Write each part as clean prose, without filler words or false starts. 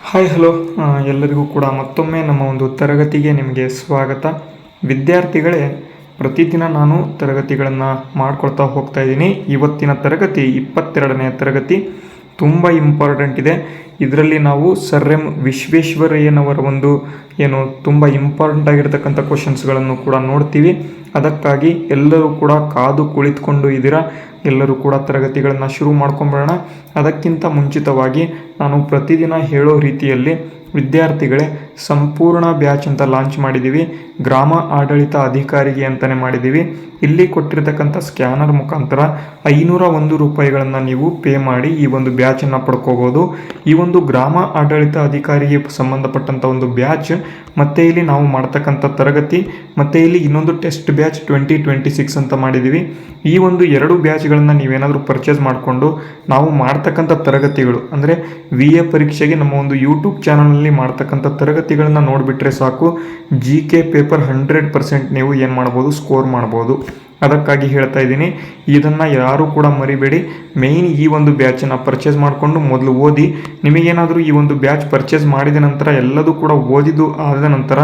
Hi hello ಎಲ್ಲರಿಗೂ ಕೂಡ ಮತ್ತೊಮ್ಮೆ ನಮ್ಮ ಒಂದು ತರಗತಿಗೆ ನಿಮಗೆ ಸ್ವಾಗತ. ವಿದ್ಯಾರ್ಥಿಗಳೇ, ಪ್ರತಿದಿನ ನಾನು ತರಗತಿಗಳನ್ನು ಮಾಡ್ಕೊಳ್ತಾ ಹೋಗ್ತಾ ಇದ್ದೀನಿ. ಇವತ್ತಿನ ತರಗತಿ 22ನೇ ತರಗತಿ ತುಂಬ ಇಂಪಾರ್ಟೆಂಟ್ ಇದೆ. ಇದರಲ್ಲಿ ನಾವು ಸರ್ ಎಂ ವಿಶ್ವೇಶ್ವರಯ್ಯನವರ ಒಂದು ತುಂಬ ಇಂಪಾರ್ಟೆಂಟ್ ಆಗಿರ್ತಕ್ಕಂಥ ಕ್ವಶನ್ಸ್ಗಳನ್ನು ಕೂಡ ನೋಡ್ತೀವಿ. ಅದಕ್ಕಾಗಿ ಎಲ್ಲರೂ ಕೂಡ ಕಾದು ಕುಳಿತುಕೊಂಡು ಇದ್ದೀರಾ. ಎಲ್ಲರೂ ಕೂಡ ತರಗತಿಗಳನ್ನು ಶುರು ಮಾಡ್ಕೊಂಬಿಡೋಣ. ಅದಕ್ಕಿಂತ ಮುಂಚಿತವಾಗಿ ನಾನು ಪ್ರತಿದಿನ ಹೇಳೋ ರೀತಿಯಲ್ಲಿ ವಿದ್ಯಾರ್ಥಿಗಳೇ, ಸಂಪೂರ್ಣ ಬ್ಯಾಚ್ ಅಂತ ಲಾಂಚ್ ಮಾಡಿದ್ದೀವಿ. ಗ್ರಾಮ ಆಡಳಿತ ಅಧಿಕಾರಿಗೆ ಅಂತಲೇ ಮಾಡಿದ್ದೀವಿ. ಇಲ್ಲಿ ಕೊಟ್ಟಿರ್ತಕ್ಕಂಥ ಸ್ಕ್ಯಾನರ್ ಮುಖಾಂತರ 501 ರೂಪಾಯಿಗಳನ್ನು ನೀವು ಪೇ ಮಾಡಿ ಈ ಒಂದು ಬ್ಯಾಚನ್ನು ಪಡ್ಕೋಬೋದು. ಈ ಒಂದು ಗ್ರಾಮ ಆಡಳಿತ ಅಧಿಕಾರಿಗೆ ಸಂಬಂಧಪಟ್ಟಂಥ ಒಂದು ಬ್ಯಾಚ್, ಮತ್ತು ಇಲ್ಲಿ ನಾವು ಮಾಡ್ತಕ್ಕಂಥ ತರಗತಿ, ಮತ್ತು ಇಲ್ಲಿ ಇನ್ನೊಂದು ಟೆಸ್ಟ್ ಬ್ಯಾಚ್ 2026 ಅಂತ ಮಾಡಿದ್ದೀವಿ. ಈ ಒಂದು 2 ಬ್ಯಾಚ್ಗಳನ್ನು ನೀವೇನಾದರೂ ಪರ್ಚೇಸ್ ಮಾಡಿಕೊಂಡು ನಾವು ಮಾಡ್ತಕ್ಕಂಥ ತರಗತಿಗಳು ಅಂದರೆ VA ಪರೀಕ್ಷೆಗೆ ನಮ್ಮ ಒಂದು ಯೂಟ್ಯೂಬ್ ಚಾನಲ್ನಲ್ಲಿ ಮಾಡ್ತಕ್ಕಂಥ ತರಗತಿಗಳನ್ನು ನೋಡಿಬಿಟ್ರೆ ಸಾಕು, GK ಪೇಪರ್ 100% ನೀವು ಏನು ಮಾಡ್ಬೋದು, ಸ್ಕೋರ್ ಮಾಡ್ಬೋದು. ಅದಕ್ಕಾಗಿ ಹೇಳ್ತಾ ಇದ್ದೀನಿ, ಇದನ್ನು ಯಾರೂ ಕೂಡ ಮರಿಬೇಡಿ. ಮೇಯ್ನ್ ಈ ಒಂದು ಬ್ಯಾಚನ್ನು ಪರ್ಚೇಸ್ ಮಾಡಿಕೊಂಡು ಮೊದಲು ಓದಿ. ನಿಮಗೇನಾದರೂ ಈ ಒಂದು ಬ್ಯಾಚ್ ಪರ್ಚೇಸ್ ಮಾಡಿದ ನಂತರ ಎಲ್ಲದೂ ಕೂಡ ಓದಿದ್ದು ಆದ ನಂತರ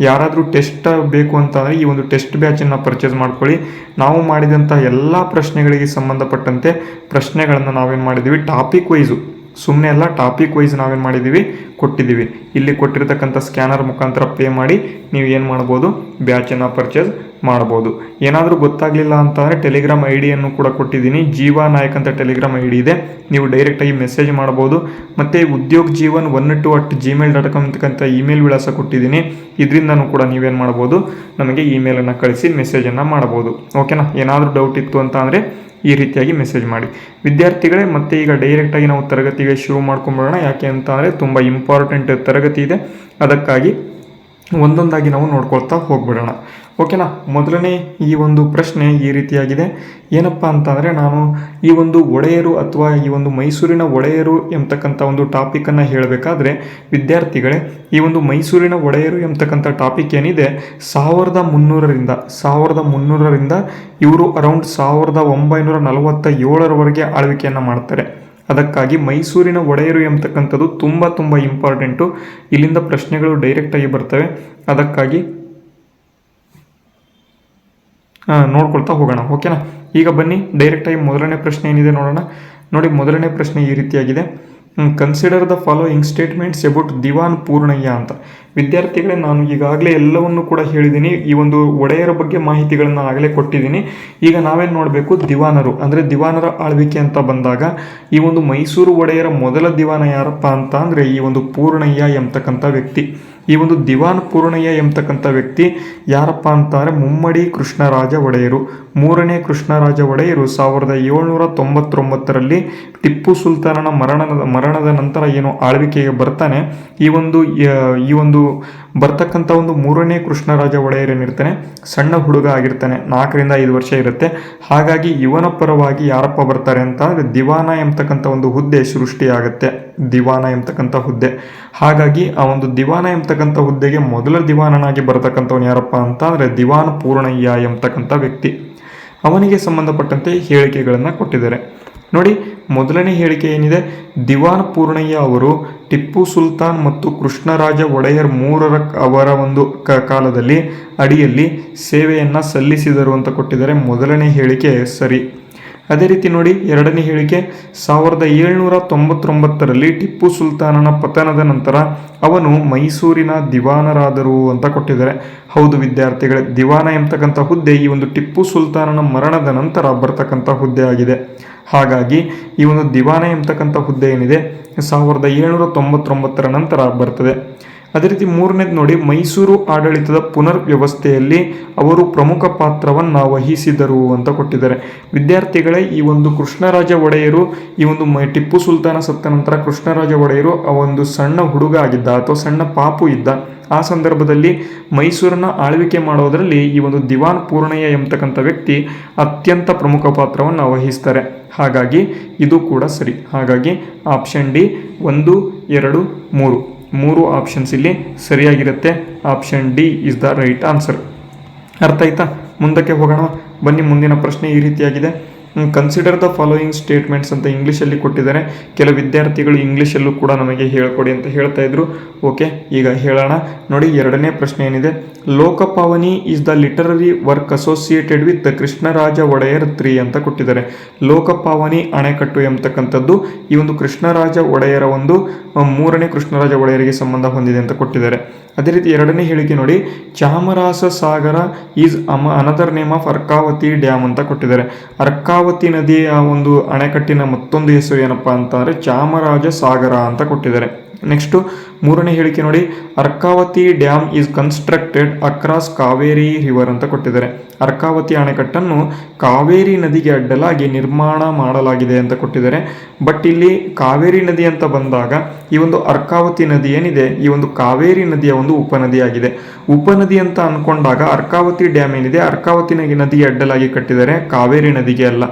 ಯಾರಾದರೂ ಟೆಸ್ಟ್ ಬೇಕು ಅಂತಂದರೆ ಈ ಒಂದು ಟೆಸ್ಟ್ ಬ್ಯಾಚನ್ನು ಪರ್ಚೇಸ್ ಮಾಡ್ಕೊಳ್ಳಿ. ನಾವು ಮಾಡಿದಂಥ ಎಲ್ಲ ಪ್ರಶ್ನೆಗಳಿಗೆ ಸಂಬಂಧಪಟ್ಟಂತೆ ಪ್ರಶ್ನೆಗಳನ್ನು ನಾವೇನು ಮಾಡಿದ್ದೀವಿ, ಟಾಪಿಕ್ ವೈಸು, ಸುಮ್ಮನೆ ಎಲ್ಲ ಟಾಪಿಕ್ ವೈಸ್ ನಾವೇನು ಮಾಡಿದ್ದೀವಿ, ಕೊಟ್ಟಿದ್ದೀವಿ. ಇಲ್ಲಿ ಕೊಟ್ಟಿರ್ತಕ್ಕಂಥ ಸ್ಕ್ಯಾನರ್ ಮುಖಾಂತರ ಪೇ ಮಾಡಿ ನೀವು ಏನು ಮಾಡ್ಬೋದು, ಬ್ಯಾಚನ್ನು ಪರ್ಚೇಸ್ ಮಾಡ್ಬೋದು. ಏನಾದರೂ ಗೊತ್ತಾಗಲಿಲ್ಲ ಅಂತಂದರೆ ಟೆಲಿಗ್ರಾಮ್ ಐಡಿಯನ್ನು ಕೂಡ ಕೊಟ್ಟಿದ್ದೀನಿ. ಜೀವಾ ನಾಯಕ್ ಅಂತ ಟೆಲಿಗ್ರಾಮ್ ಐಡಿ ಇದೆ, ನೀವು ಡೈರೆಕ್ಟಾಗಿ ಮೆಸೇಜ್ ಮಾಡ್ಬೋದು. ಮತ್ತು ಉದ್ಯೋಗ್ ಜೀವನ್ 12@gmail.com ಅಂತಕ್ಕಂಥ ಇಮೇಲ್ ವಿಳಾಸ ಕೊಟ್ಟಿದ್ದೀನಿ. ಇದರಿಂದನೂ ಕೂಡ ನೀವೇನು ಮಾಡ್ಬೋದು, ನಮಗೆ ಇಮೇಲನ್ನು ಕಳಿಸಿ ಮೆಸೇಜನ್ನು ಮಾಡ್ಬೋದು. ಓಕೆನಾ? ಏನಾದರೂ ಡೌಟ್ ಇತ್ತು ಅಂತ ಅಂದರೆ ಈ ರೀತಿಯಾಗಿ ಮೆಸೇಜ್ ಮಾಡಿ ವಿದ್ಯಾರ್ಥಿಗಳೇ. ಮತ್ತು ಈಗ ಡೈರೆಕ್ಟಾಗಿ ನಾವು ತರಗತಿಗೆ ಶುರು ಮಾಡ್ಕೊಂಬಿಡೋಣ. ಯಾಕೆ ಅಂತ ಅಂದರೆ ತುಂಬ ಇಂಪಾರ್ಟೆಂಟ್ ತರಗತಿ ಇದೆ. ಅದಕ್ಕಾಗಿ ಒಂದೊಂದಾಗಿ ನಾವು ನೋಡ್ಕೊಳ್ತಾ ಹೋಗ್ಬಿಡೋಣ. ಓಕೆನಾ? ಮೊದಲನೇ ಈ ಒಂದು ಪ್ರಶ್ನೆ ಈ ರೀತಿಯಾಗಿದೆ. ಏನಪ್ಪ ಅಂತಂದರೆ, ನಾನು ಈ ಒಂದು ಒಡೆಯರು ಅಥವಾ ಈ ಒಂದು ಮೈಸೂರಿನ ಒಡೆಯರು ಎಂಬತಕ್ಕಂಥ ಒಂದು ಟಾಪಿಕನ್ನು ಹೇಳಬೇಕಾದ್ರೆ ವಿದ್ಯಾರ್ಥಿಗಳೇ, ಈ ಒಂದು ಮೈಸೂರಿನ ಒಡೆಯರು ಎಂಬತಕ್ಕಂಥ ಟಾಪಿಕ್ ಏನಿದೆ, 1300ರಿಂದ ಇವರು ಅರೌಂಡ್ 1947ರವರೆಗೆ ಆಳ್ವಿಕೆಯನ್ನು ಮಾಡ್ತಾರೆ. ಅದಕ್ಕಾಗಿ ಮೈಸೂರಿನ ಒಡೆಯರು ಎಂಬತಕ್ಕಂಥದ್ದು ತುಂಬ ತುಂಬ ಇಂಪಾರ್ಟೆಂಟು. ಇಲ್ಲಿಂದ ಪ್ರಶ್ನೆಗಳು ಡೈರೆಕ್ಟಾಗಿ ಬರ್ತವೆ. ಅದಕ್ಕಾಗಿ ನೋಡ್ಕೊಳ್ತಾ ಹೋಗೋಣ. ಓಕೆನಾ? ಈಗ ಬನ್ನಿ ಡೈರೆಕ್ಟಾಗಿ ಮೊದಲನೇ ಪ್ರಶ್ನೆ ಏನಿದೆ ನೋಡೋಣ. ನೋಡಿ, ಮೊದಲನೇ ಪ್ರಶ್ನೆ ಈ ರೀತಿಯಾಗಿದೆ. Consider the following statements about Diwan Purnaiah ಅಂತ. ವಿದ್ಯಾರ್ಥಿಗಳೇ, ನಾನು ಈಗಾಗಲೇ ಎಲ್ಲವನ್ನು ಕೂಡ ಹೇಳಿದ್ದೀನಿ. ಈ ಒಂದು ಒಡೆಯರ ಬಗ್ಗೆ ಮಾಹಿತಿಗಳನ್ನು ಆಗಲೇ ಕೊಟ್ಟಿದ್ದೀನಿ. ಈಗ ನಾವೇನು ನೋಡಬೇಕು, ದಿವಾನರು ಅಂದರೆ ದಿವಾನರ ಆಳ್ವಿಕೆ ಅಂತ ಬಂದಾಗ ಈ ಒಂದು ಮೈಸೂರು ಒಡೆಯರ ಮೊದಲ ದಿವಾನ ಯಾರಪ್ಪ ಅಂತ ಅಂದರೆ ಈ ಒಂದು ಪೂರ್ಣಯ್ಯ ಎಂಬತಕ್ಕಂಥ ವ್ಯಕ್ತಿ. ಈ ಒಂದು ದಿವಾನ್ ಪೂರ್ಣಯ್ಯ ಎಂಬತಕ್ಕಂಥ ವ್ಯಕ್ತಿ ಯಾರಪ್ಪ ಅಂತಂದರೆ ಮುಮ್ಮಡಿ ಕೃಷ್ಣರಾಜ ಒಡೆಯರು. 3ನೇ ಕೃಷ್ಣರಾಜ ಒಡೆಯರು 1799ರಲ್ಲಿ ಟಿಪ್ಪು ಸುಲ್ತಾನನ ಮರಣದ ನಂತರ ಏನು ಆಳ್ವಿಕೆಗೆ ಬರ್ತಾನೆ, ಈ ಒಂದು ಬರ್ತಕ್ಕಂಥ ಒಂದು 3ನೇ ಕೃಷ್ಣರಾಜ ಒಡೆಯರೇನಿರ್ತಾನೆ, ಸಣ್ಣ ಹುಡುಗ ಆಗಿರ್ತಾನೆ, 4ರಿಂದ 5 ವರ್ಷ ಇರುತ್ತೆ. ಹಾಗಾಗಿ ಇವನ ಪರವಾಗಿ ಯಾರಪ್ಪ ಬರ್ತಾರೆ ಅಂತ ಅಂದರೆ ದಿವಾನ ಎಂಬತಕ್ಕಂಥ ಒಂದು ಹುದ್ದೆ ಸೃಷ್ಟಿಯಾಗುತ್ತೆ. ದಿವಾನ ಎಂಬತಕ್ಕಂಥ ಹುದ್ದೆ. ಹಾಗಾಗಿ ಆ ಒಂದು ದಿವಾನ ಎಂಬತಕ್ಕಂಥ ಹುದ್ದೆಗೆ ಮೊದಲ ದಿವಾನನಾಗಿ ಬರತಕ್ಕಂಥವನು ಯಾರಪ್ಪ ಅಂತ ಅಂದರೆ ದಿವಾನ್ ಪೂರ್ಣಯ್ಯ ಎಂಬತಕ್ಕಂಥ ವ್ಯಕ್ತಿ. ಅವನಿಗೆ ಸಂಬಂಧಪಟ್ಟಂತೆ ಹೇಳಿಕೆಗಳನ್ನು ಕೊಟ್ಟಿದ್ದಾರೆ. ನೋಡಿ, ಮೊದಲನೇ ಹೇಳಿಕೆ ಏನಿದೆ, ದಿವಾನ್ ಪೂರ್ಣಯ್ಯ ಅವರು ಟಿಪ್ಪು ಸುಲ್ತಾನ್ ಮತ್ತು ಕೃಷ್ಣರಾಜ ಒಡೆಯರ್ ಅವರ ಒಂದು ಕಾಲದಲ್ಲಿ ಅಡಿಯಲ್ಲಿ ಸೇವೆಯನ್ನು ಸಲ್ಲಿಸಿದರು ಅಂತ ಕೊಟ್ಟಿದ್ದಾರೆ. ಮೊದಲನೇ ಹೇಳಿಕೆ ಸರಿ. ಅದೇ ರೀತಿ ನೋಡಿ, ಎರಡನೇ ಹೇಳಿಕೆ 1799ರಲ್ಲಿ ಟಿಪ್ಪು ಸುಲ್ತಾನನ ಪತನದ ನಂತರ ಅವನು ಮೈಸೂರಿನ ದಿವಾನರಾದರು ಅಂತ ಕೊಟ್ಟಿದ್ದಾರೆ. ಹೌದು ವಿದ್ಯಾರ್ಥಿಗಳೇ, ದಿವಾನ ಎಂಬತಕ್ಕಂಥ ಹುದ್ದೆ ಈ ಒಂದು ಟಿಪ್ಪು ಸುಲ್ತಾನನ ಮರಣದ ನಂತರ ಬರ್ತಕ್ಕಂಥ ಹುದ್ದೆ ಆಗಿದೆ. ಹಾಗಾಗಿ ಈ ಒಂದು ದಿವಾನ ಎಂಬತಕ್ಕಂಥ ಹುದ್ದೆ ಏನಿದೆ 1799ರ ನಂತರ ಬರ್ತದೆ. ಅದೇ ರೀತಿ ಮೂರನೇದು ನೋಡಿ, ಮೈಸೂರು ಆಡಳಿತದ ಪುನರ್ ವ್ಯವಸ್ಥೆಯಲ್ಲಿ ಅವರು ಪ್ರಮುಖ ಪಾತ್ರವನ್ನು ವಹಿಸಿದರು ಅಂತ ಕೊಟ್ಟಿದ್ದಾರೆ. ವಿದ್ಯಾರ್ಥಿಗಳೇ, ಈ ಒಂದು ಕೃಷ್ಣರಾಜ ಒಡೆಯರು ಈ ಒಂದು ಟಿಪ್ಪು ಸುಲ್ತಾನ ಸತ್ತ ನಂತರ ಕೃಷ್ಣರಾಜ ಒಡೆಯರು ಆ ಒಂದು ಸಣ್ಣ ಹುಡುಗ ಆಗಿದ್ದ ಅಥವಾ ಸಣ್ಣ ಪಾಪು ಇದ್ದ. ಆ ಸಂದರ್ಭದಲ್ಲಿ ಮೈಸೂರನ್ನು ಆಳ್ವಿಕೆ ಮಾಡೋದರಲ್ಲಿ ಈ ಒಂದು ದಿವಾನ್ ಪೂರ್ಣಯ್ಯ ಎಂಬತಕ್ಕಂಥ ವ್ಯಕ್ತಿ ಅತ್ಯಂತ ಪ್ರಮುಖ ಪಾತ್ರವನ್ನು ವಹಿಸ್ತಾರೆ. ಹಾಗಾಗಿ ಇದು ಕೂಡ ಸರಿ. ಹಾಗಾಗಿ ಆಪ್ಷನ್ ಡಿ 1, 2, 3 ಆಪ್ಷನ್ಸ್ ಇಲ್ಲಿ ಸರಿಯಾಗಿರುತ್ತೆ. Option d is the right answer. ಅರ್ಥ ಆಯ್ತಾ? ಮುಂದಕ್ಕೆ ಹೋಗೋಣ ಬನ್ನಿ. ಮುಂದಿನ ಪ್ರಶ್ನೆ ಈ ರೀತಿಯಾಗಿದೆ. ಕನ್ಸಿಡರ್ ದ ಫಾಲೋಯಿಂಗ್ ಸ್ಟೇಟ್ಮೆಂಟ್ಸ್ ಅಂತ ಇಂಗ್ಲೀಷಲ್ಲಿ ಕೊಟ್ಟಿದ್ದಾರೆ. ಕೆಲವು ವಿದ್ಯಾರ್ಥಿಗಳು ಇಂಗ್ಲೀಷಲ್ಲೂ ಕೂಡ ನಮಗೆ ಹೇಳ್ಕೊಡಿ ಅಂತ ಹೇಳ್ತಾ ಇದ್ರು. ಓಕೆ, ಈಗ ಹೇಳೋಣ ನೋಡಿ. ಎರಡನೇ ಪ್ರಶ್ನೆ ಏನಿದೆ, Lokapavani is the literary work associated with Krishnaraja Wodeyar 3 ಅಂತ ಕೊಟ್ಟಿದ್ದಾರೆ. ಲೋಕಪಾವನಿ ಅಣೆಕಟ್ಟು ಎಂಬತಕ್ಕಂಥದ್ದು ಈ ಒಂದು ಕೃಷ್ಣರಾಜ ಒಡೆಯರ ಒಂದು 3ನೇ ಕೃಷ್ಣರಾಜ ಒಡೆಯರಿಗೆ ಸಂಬಂಧ ಹೊಂದಿದೆ ಅಂತ ಕೊಟ್ಟಿದ್ದಾರೆ. ಅದೇ ರೀತಿ ಎರಡನೇ ಹೇಳಿಕೆ ನೋಡಿ, Chamarasa Sagara is another name of Arkavathi dam ಅಂತ ಕೊಟ್ಟಿದ್ದಾರೆ. ಅರ್ಕಾವತಿ ನದಿಯ ಒಂದು ಅಣೆಕಟ್ಟಿನ ಮತ್ತೊಂದು ಹೆಸರು ಏನಪ್ಪಾ ಅಂತಂದ್ರೆ ಚಾಮರಾಜ ಸಾಗರ ಅಂತ ಕೊಟ್ಟಿದ್ದಾರೆ. ನೆಕ್ಸ್ಟು 3ನೇ ಹೇಳಿಕೆ ನೋಡಿ, Arkavathi dam is constructed across Kaveri river ಅಂತ ಕೊಟ್ಟಿದ್ದಾರೆ. ಅರ್ಕಾವತಿ ಅಣೆಕಟ್ಟನ್ನು ಕಾವೇರಿ ನದಿಗೆ ಅಡ್ಡಲಾಗಿ ನಿರ್ಮಾಣ ಮಾಡಲಾಗಿದೆ ಅಂತ ಕೊಟ್ಟಿದ್ದಾರೆ. ಬಟ್ ಇಲ್ಲಿ ಕಾವೇರಿ ನದಿ ಅಂತ ಬಂದಾಗ ಈ ಒಂದು ಅರ್ಕಾವತಿ ನದಿ ಏನಿದೆ ಈ ಒಂದು ಕಾವೇರಿ ನದಿಯ ಒಂದು ಉಪನದಿಯಾಗಿದೆ. ಉಪನದಿ ಅಂತ ಅನ್ಕೊಂಡಾಗ ಅರ್ಕಾವತಿ ಡ್ಯಾಮ್ ಏನಿದೆ ಅರ್ಕಾವತಿ ನದಿಗೆ ಅಡ್ಡಲಾಗಿ ಕಟ್ಟಿದ್ದಾರೆ, ಕಾವೇರಿ ನದಿಗೆ ಅಲ್ಲ.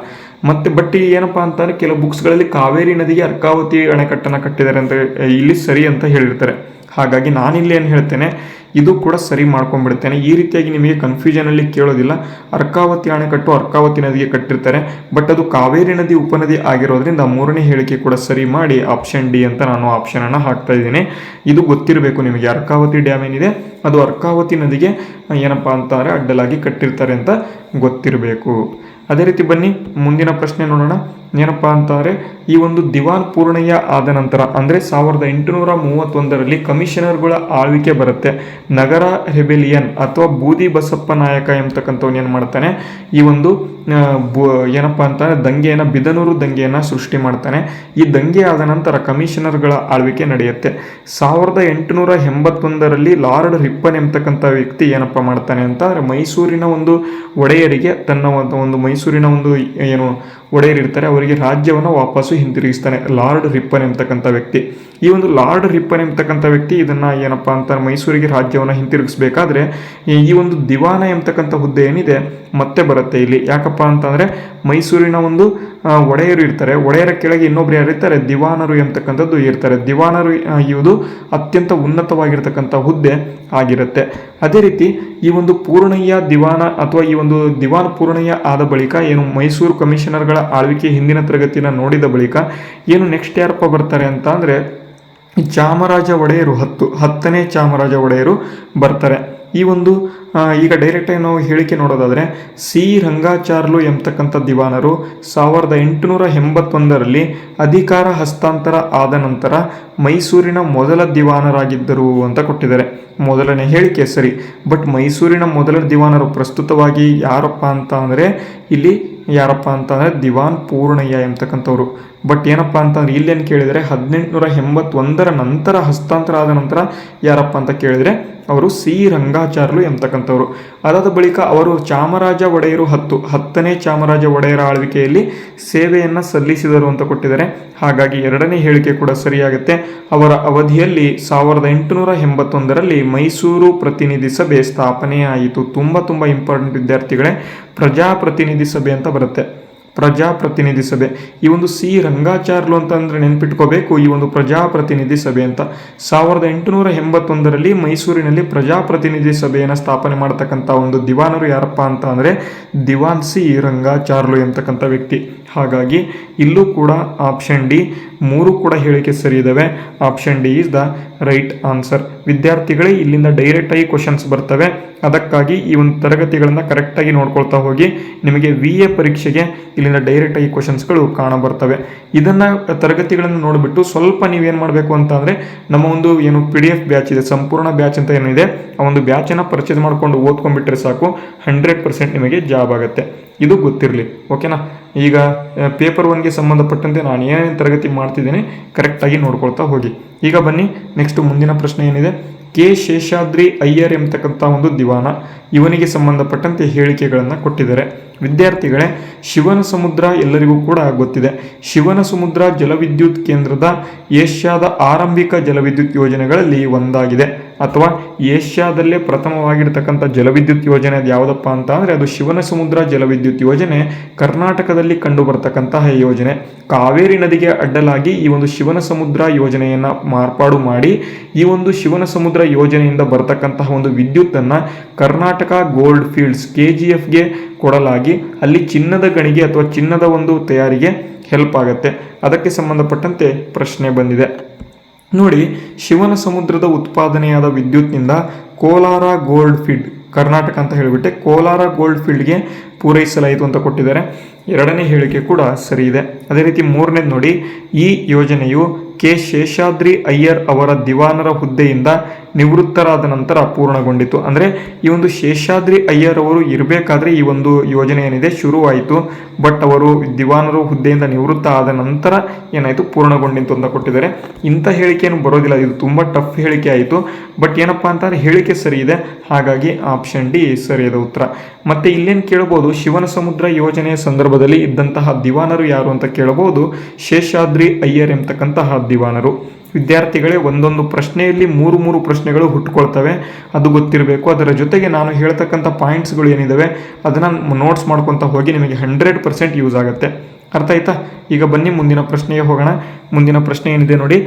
ಮತ್ತೆ ಬಟ್ ಏನಪ್ಪಾ ಅಂತಂದ್ರೆ ಕೆಲವು ಬುಕ್ಸ್ಗಳಲ್ಲಿ ಕಾವೇರಿ ನದಿಗೆ ಅರ್ಕಾವತಿ ಅಣೆಕಟ್ಟನ್ನು ಕಟ್ಟಿದ್ದಾರೆ ಅಂತ ಇಲ್ಲಿ ಸರಿ ಅಂತ ಹೇಳಿರ್ತಾರೆ. ಹಾಗಾಗಿ ನಾನಿಲ್ಲಿ ಏನು ಹೇಳ್ತೇನೆ, ಇದು ಕೂಡ ಸರಿ ಮಾಡ್ಕೊಂಡ್ಬಿಡ್ತೇನೆ. ಈ ರೀತಿಯಾಗಿ ನಿಮಗೆ ಕನ್ಫ್ಯೂಷನಲ್ಲಿ ಕೇಳೋದಿಲ್ಲ. ಅರ್ಕಾವತಿ ಅಣೆಕಟ್ಟು ಅರ್ಕಾವತಿ ನದಿಗೆ ಕಟ್ಟಿರ್ತಾರೆ, ಬಟ್ ಅದು ಕಾವೇರಿ ನದಿ ಉಪನದಿ ಆಗಿರೋದ್ರಿಂದ 3ನೇ ಹೇಳಿಕೆ ಕೂಡ ಸರಿ ಮಾಡಿ ಆಪ್ಷನ್ ಡಿ ಅಂತ ನಾನು ಆಪ್ಷನನ್ನು ಹಾಕ್ತಾ ಇದ್ದೀನಿ. ಇದು ಗೊತ್ತಿರಬೇಕು ನಿಮಗೆ. ಅರ್ಕಾವತಿ ಡ್ಯಾಮ್ ಏನಿದೆ ಅದು ಅರ್ಕಾವತಿ ನದಿಗೆ ಏನಪ್ಪಾ ಅಂತಂದರೆ ಅಡ್ಡಲಾಗಿ ಕಟ್ಟಿರ್ತಾರೆ ಅಂತ ಗೊತ್ತಿರಬೇಕು. ಅದೇ ರೀತಿ ಬನ್ನಿ ಮುಂದಿನ ಪ್ರಶ್ನೆ ನೋಡೋಣ. ಏನಪ್ಪಾ ಅಂತಂದರೆ ಈ ಒಂದು ದಿವಾನ್ ಪೂರ್ಣಯ್ಯ ಆದ ನಂತರ ಅಂದರೆ 1831ರಲ್ಲಿ ಕಮಿಷನರ್ಗಳ ಆಳ್ವಿಕೆ ಬರುತ್ತೆ. ನಗರ ರೆಬೆಲಿಯನ್ ಅಥವಾ ಬೂದಿ ಬಸಪ್ಪ ನಾಯಕ ಎಂಬತಕ್ಕಂಥವ್ನು ಏನು ಮಾಡ್ತಾನೆ, ಈ ಒಂದು ಏನಪ್ಪಾ ಅಂತಂದರೆ ದಂಗೆಯನ್ನು ಬಿದನೂರು ದಂಗೆಯನ್ನು ಸೃಷ್ಟಿ ಮಾಡ್ತಾನೆ. ಈ ದಂಗೆ ಆದ ನಂತರ ಕಮಿಷನರ್ಗಳ ಆಳ್ವಿಕೆ ನಡೆಯುತ್ತೆ. 1881ರಲ್ಲಿ ಲಾರ್ಡ್ ರಿಪ್ಪನ್ ಎಂಬತಕ್ಕಂಥ ವ್ಯಕ್ತಿ ಏನಪ್ಪ ಮಾಡ್ತಾನೆ ಅಂತಂದರೆ ಮೈಸೂರಿನ ಒಂದು ಒಡೆಯರಿಗೆ ತನ್ನ ಒಂದು ಮೈಸೂರಿನ ಒಂದು ಏನು ಒಡೆಯರಿರ್ತಾರೆ ಅವರಿಗೆ ರಾಜ್ಯವನ್ನು ವಾಪಸ್ಸು ಹಿಂತಿರುಗಿಸ್ತಾನೆ ಲಾರ್ಡ್ ರಿಪ್ಪನ್ ಎಂಬತಕ್ಕಂಥ ವ್ಯಕ್ತಿ. ಈ ಒಂದು ಲಾರ್ಡ್ ರಿಪ್ಪನ್ ಎಂಬತಕ್ಕಂಥ ವ್ಯಕ್ತಿ ಇದನ್ನ ಏನಪ್ಪಾ ಅಂತ ಮೈಸೂರಿಗೆ ರಾಜ್ಯವನ್ನು ಹಿಂತಿರುಗಿಸ್ಬೇಕಾದ್ರೆ ಈ ಒಂದು ದಿವಾನ ಎಂಬತಕ್ಕಂಥ ಹುದ್ದೆ ಏನಿದೆ ಮತ್ತೆ ಬರುತ್ತೆ ಇಲ್ಲಿ. ಯಾಕಪ್ಪ ಅಂತಂದ್ರೆ ಮೈಸೂರಿನ ಒಂದು ಒಡೆಯರು ಇರ್ತಾರೆ, ಒಡೆಯರ ಕೆಳಗೆ ಇನ್ನೊಬ್ರು ಯಾರಿರ್ತಾರೆ, ದಿವಾನರು ಎಂಬತಕ್ಕಂಥದ್ದು ಇರ್ತಾರೆ. ದಿವಾನರು ಇವುದು ಅತ್ಯಂತ ಉನ್ನತವಾಗಿರ್ತಕ್ಕಂಥ ಹುದ್ದೆ ಆಗಿರುತ್ತೆ. ಅದೇ ರೀತಿ ಈ ಒಂದು ಪೂರ್ಣಯ್ಯ ದಿವಾನ ಅಥವಾ ಈ ಒಂದು ದಿವಾನ್ ಪೂರ್ಣಯ್ಯ ಆದ ಬಳಿಕ ಏನು ಮೈಸೂರು ಕಮಿಷನರ್ಗಳ ಆಳ್ವಿಕೆ ಹಿಂದಿನ ತರಗತಿನ ನೋಡಿದ ಬಳಿಕ ಏನು ನೆಕ್ಸ್ಟ್ ಯಾರಪ್ಪ ಬರ್ತಾರೆ ಅಂತ ಅಂದರೆ ಚಾಮರಾಜ ಒಡೆಯರು 10ನೇ ಚಾಮರಾಜ ಒಡೆಯರು ಬರ್ತಾರೆ. ಈ ಒಂದು ಈಗ ಡೈರೆಕ್ಟಾಗಿ ನಾವು ಹೇಳಿಕೆ ನೋಡೋದಾದರೆ ಸಿ ರಂಗಾಚಾರ್ಲು ಎಂಬತಕ್ಕಂಥ ದಿವಾನರು 1881ರಲ್ಲಿ ಅಧಿಕಾರ ಹಸ್ತಾಂತರ ಆದ ನಂತರ ಮೈಸೂರಿನ ಮೊದಲ ದಿವಾನರಾಗಿದ್ದರು ಅಂತ ಕೊಟ್ಟಿದ್ದಾರೆ. ಮೊದಲನೇ ಹೇಳಿಕೆ ಸರಿ, ಬಟ್ ಮೈಸೂರಿನ ಮೊದಲ ದಿವಾನರು ಪ್ರಸ್ತುತವಾಗಿ ಯಾರಪ್ಪ ಅಂತ ಅಂದರೆ ಇಲ್ಲಿ ಯಾರಪ್ಪ ಅಂತಂದರೆ ದಿವಾನ್ ಪೂರ್ಣಯ್ಯ ಎಂಬತಕ್ಕಂಥವ್ರು. ಬಟ್ ಏನಪ್ಪ ಅಂತಂದ್ರೆ ಇಲ್ಲೇನು ಕೇಳಿದರೆ 1881ರ ನಂತರ ಹಸ್ತಾಂತರ ಆದ ನಂತರ ಯಾರಪ್ಪ ಅಂತ ಕೇಳಿದರೆ ಅವರು ಸಿ ರಂಗಾಚಾರ್ಲು ಎಂಬತಕ್ಕಂಥವ್ರು. ಅದಾದ ಬಳಿಕ ಅವರು ಚಾಮರಾಜ ಒಡೆಯರು 10ನೇ ಚಾಮರಾಜ ಒಡೆಯರ ಆಳ್ವಿಕೆಯಲ್ಲಿ ಸೇವೆಯನ್ನು ಸಲ್ಲಿಸಿದರು ಅಂತ ಕೊಟ್ಟಿದ್ದಾರೆ. ಹಾಗಾಗಿ ಎರಡನೇ ಹೇಳಿಕೆ ಕೂಡ ಸರಿಯಾಗುತ್ತೆ. ಅವರ ಅವಧಿಯಲ್ಲಿ 1881ರಲ್ಲಿ ಮೈಸೂರು ಪ್ರತಿನಿಧಿ ಸಭೆ ಸ್ಥಾಪನೆಯಾಯಿತು. ತುಂಬ ಇಂಪಾರ್ಟೆಂಟ್ ವಿದ್ಯಾರ್ಥಿಗಳೇ, ಪ್ರಜಾಪ್ರತಿನಿಧಿ ಸಭೆ ಅಂತ ಬರುತ್ತೆ. ಪ್ರಜಾಪ್ರತಿನಿಧಿ ಸಭೆ ಈ ಒಂದು ಸಿ ರಂಗಾಚಾರ್ಲು ಅಂತಂದ್ರೆ ನೆನ್ಪಿಟ್ಕೋಬೇಕು. ಈ ಒಂದು ಪ್ರಜಾಪ್ರತಿನಿಧಿ ಸಭೆ ಅಂತ 1881ರಲ್ಲಿ ಮೈಸೂರಿನಲ್ಲಿ ಪ್ರಜಾಪ್ರತಿನಿಧಿ ಸಭೆಯನ್ನು ಸ್ಥಾಪನೆ ಮಾಡತಕ್ಕಂಥ ಒಂದು ದಿವಾನರು ಯಾರಪ್ಪ ಅಂತ ಅಂದರೆ ದಿವಾನ್ ಸಿ ರಂಗಾಚಾರ್ಲು ಎಂಬತಕ್ಕಂಥ ವ್ಯಕ್ತಿ. ಹಾಗಾಗಿ ಇಲ್ಲೂ ಕೂಡ ಆಪ್ಷನ್ ಡಿ 3 ಕೂಡ ಹೇಳಿಕೆ ಸರಿ ಇದ್ದಾವೆ. Option D is the right answer. ವಿದ್ಯಾರ್ಥಿಗಳೇ ಇಲ್ಲಿಂದ ಡೈರೆಕ್ಟಾಗಿ ಕ್ವಶನ್ಸ್ ಬರ್ತವೆ, ಅದಕ್ಕಾಗಿ ಈ ಒಂದು ತರಗತಿಗಳನ್ನು ಕರೆಕ್ಟಾಗಿ ನೋಡ್ಕೊಳ್ತಾ ಹೋಗಿ. ನಿಮಗೆ VA ಪರೀಕ್ಷೆಗೆ ಇಲ್ಲಿಂದ ಡೈರೆಕ್ಟಾಗಿ ಕ್ವಶನ್ಸ್ಗಳು ಕಾಣಬರ್ತವೆ. ಇದನ್ನು ತರಗತಿಗಳನ್ನು ನೋಡಿಬಿಟ್ಟು ಸ್ವಲ್ಪ ನೀವೇನು ಮಾಡಬೇಕು ಅಂತ ಅಂದರೆ ನಮ್ಮ ಒಂದು ಏನು PDF ಬ್ಯಾಚ್ ಇದೆ, ಸಂಪೂರ್ಣ ಬ್ಯಾಚ್ ಅಂತ ಏನಿದೆ, ಆ ಒಂದು ಬ್ಯಾಚನ್ನು ಪರ್ಚೇಸ್ ಮಾಡಿಕೊಂಡು ಓದ್ಕೊಂಡ್ಬಿಟ್ರೆ ಸಾಕು, 100% ನಿಮಗೆ ಜಾಬ್ ಆಗುತ್ತೆ. ಇದು ಗೊತ್ತಿರಲಿ, ಓಕೆನಾ. ಈಗ ಪೇಪರ್ 1ಗೆ ಸಂಬಂಧಪಟ್ಟಂತೆ ನಾನು ಏನೇನು ತರಗತಿ ಮಾಡ್ತಿದ್ದೀನಿ ಕರೆಕ್ಟಾಗಿ ನೋಡ್ಕೊಳ್ತಾ ಹೋಗಿ. ಈಗ ಬನ್ನಿ ನೆಕ್ಸ್ಟ್ ಮುಂದಿನ ಪ್ರಶ್ನೆ ಏನಿದೆ. ಕೆ ಶೇಷಾದ್ರಿ ಅಯ್ಯರ್ ಎಂಬತಕ್ಕಂಥ ಒಂದು ದಿವಾನ, ಇವನಿಗೆ ಸಂಬಂಧಪಟ್ಟಂತೆ ಹೇಳಿಕೆಗಳನ್ನು ಕೊಟ್ಟಿದ್ದಾರೆ. ವಿದ್ಯಾರ್ಥಿಗಳೇ, ಶಿವನ ಸಮುದ್ರ ಎಲ್ಲರಿಗೂ ಕೂಡ ಗೊತ್ತಿದೆ. ಶಿವನ ಸಮುದ್ರ ಜಲವಿದ್ಯುತ್ ಕೇಂದ್ರದ ಏಷ್ಯಾದ ಆರಂಭಿಕ ಜಲವಿದ್ಯುತ್ ಯೋಜನೆಗಳಲ್ಲಿ ಒಂದಾಗಿದೆ, ಅಥವಾ ಏಷ್ಯಾದಲ್ಲೇ ಪ್ರಥಮವಾಗಿರ್ತಕ್ಕಂಥ ಜಲವಿದ್ಯುತ್ ಯೋಜನೆ ಅದು ಯಾವುದಪ್ಪ ಅಂತ ಅಂದರೆ ಅದು ಶಿವನ ಸಮುದ್ರ ಜಲವಿದ್ಯುತ್ ಯೋಜನೆ. ಕರ್ನಾಟಕದಲ್ಲಿ ಕಂಡು ಬರ್ತಕ್ಕಂತಹ ಯೋಜನೆ. ಕಾವೇರಿ ನದಿಗೆ ಅಡ್ಡಲಾಗಿ ಈ ಒಂದು ಶಿವನ ಸಮುದ್ರ ಯೋಜನೆಯನ್ನು ಮಾರ್ಪಾಡು ಮಾಡಿ ಈ ಒಂದು ಶಿವನ ಸಮುದ್ರ ಯೋಜನೆಯಿಂದ ಬರ್ತಕ್ಕಂತಹ ಒಂದು ವಿದ್ಯುತ್ತನ್ನು ಕರ್ನಾಟಕ ಗೋಲ್ಡ್ ಫೀಲ್ಡ್ಸ್ KGFಗೆ ಕೊಡಲಾಗಿ ಅಲ್ಲಿ ಚಿನ್ನದ ಗಣಿಗೆ ಅಥವಾ ಚಿನ್ನದ ಒಂದು ತಯಾರಿಗೆ ಹೆಲ್ಪ್ ಆಗುತ್ತೆ. ಅದಕ್ಕೆ ಸಂಬಂಧಪಟ್ಟಂತೆ ಪ್ರಶ್ನೆ ಬಂದಿದೆ ನೋಡಿ. ಶಿವನ ಸಮುದ್ರದ ಉತ್ಪಾದನೆಯಾದ ವಿದ್ಯುತ್ನಿಂದ ಕೋಲಾರ ಗೋಲ್ಡ್ ಫೀಲ್ಡ್ ಕರ್ನಾಟಕ ಅಂತ ಹೇಳಿಬಿಟ್ಟೆ ಕೋಲಾರ ಗೋಲ್ಡ್ ಫೀಲ್ಡ್ಗೆ ಪೂರೈಸಲಾಯಿತು ಅಂತ ಕೊಟ್ಟಿದ್ದಾರೆ. ಎರಡನೇ ಹೇಳಿಕೆ ಕೂಡ ಸರಿ ಇದೆ. ಅದೇ ರೀತಿ ಮೂರನೇದು ನೋಡಿ, ಈ ಯೋಜನೆಯು ಕೆ ಶೇಷಾದ್ರಿ ಅಯ್ಯರ್ ಅವರ ದಿವಾನರ ಹುದ್ದೆಯಿಂದ ನಿವೃತ್ತರಾದ ನಂತರ ಪೂರ್ಣಗೊಂಡಿತು. ಅಂದರೆ ಈ ಒಂದು ಶೇಷಾದ್ರಿ ಅಯ್ಯರ್ ಅವರು ಇರಬೇಕಾದ್ರೆ ಈ ಒಂದು ಯೋಜನೆ ಏನಿದೆ ಶುರುವಾಯಿತು. ಬಟ್ ಅವರು ದಿವಾನರು ಹುದ್ದೆಯಿಂದ ನಿವೃತ್ತ ಆದ ನಂತರ ಏನಾಯಿತು ಪೂರ್ಣಗೊಂಡಿತು ಅಂತ ಕೊಟ್ಟಿದ್ದಾರೆ. ಇಂಥ ಹೇಳಿಕೆಯನ್ನು ಬರೋದಿಲ್ಲ, ಇದು ತುಂಬ ಟಫ್ ಹೇಳಿಕೆ ಆಯಿತು. ಬಟ್ ಏನಪ್ಪ ಅಂತಂದರೆ ಹೇಳಿಕೆ ಸರಿ ಇದೆ, ಹಾಗಾಗಿ ಆಪ್ಷನ್ ಡಿ ಸರಿಯಾದ ಉತ್ತರ. ಮತ್ತೆ ಇಲ್ಲೇನು ಕೇಳಬಹುದು, ಶಿವನ ಸಮುದ್ರ ಯೋಜನೆಯ ಸಂದರ್ಭದಲ್ಲಿ ಇದ್ದಂತಹ ದಿವಾನರು ಯಾರು ಅಂತ ಕೇಳಬಹುದು. ಶೇಷಾದ್ರಿ ಅಯ್ಯರ್ ಎಂಬತಕ್ಕಂತಹ ದಿವಾನರು. ವಿದ್ಯಾರ್ಥಿಗಳೇ, ಒಂದೊಂದು ಪ್ರಶ್ನೆಯಲ್ಲಿ ಮೂರು ಪ್ರಶ್ನೆಗಳು ಹುಟ್ಟುಕೊಳ್ತವೆ, ಅದು ಗೊತ್ತಿರಬೇಕು. ಅದರ ಜೊತೆಗೆ ನಾನು ಹೇಳ್ತಕ್ಕಂಥ ಪಾಯಿಂಟ್ಸ್ಗಳು ಏನಿದ್ದಾವೆ ಅದನ್ನು ನೋಟ್ಸ್ ಮಾಡ್ಕೊತ ಹೋಗಿ ನಿಮಗೆ 100% ಯೂಸ್ ಆಗುತ್ತೆ. ಅರ್ಥ ಆಯ್ತಾ? ಈಗ ಬನ್ನಿ ಮುಂದಿನ ಪ್ರಶ್ನೆಗೆ ಹೋಗೋಣ. ಮುಂದಿನ ಪ್ರಶ್ನೆ ಏನಿದೆ ನೋಡಿ,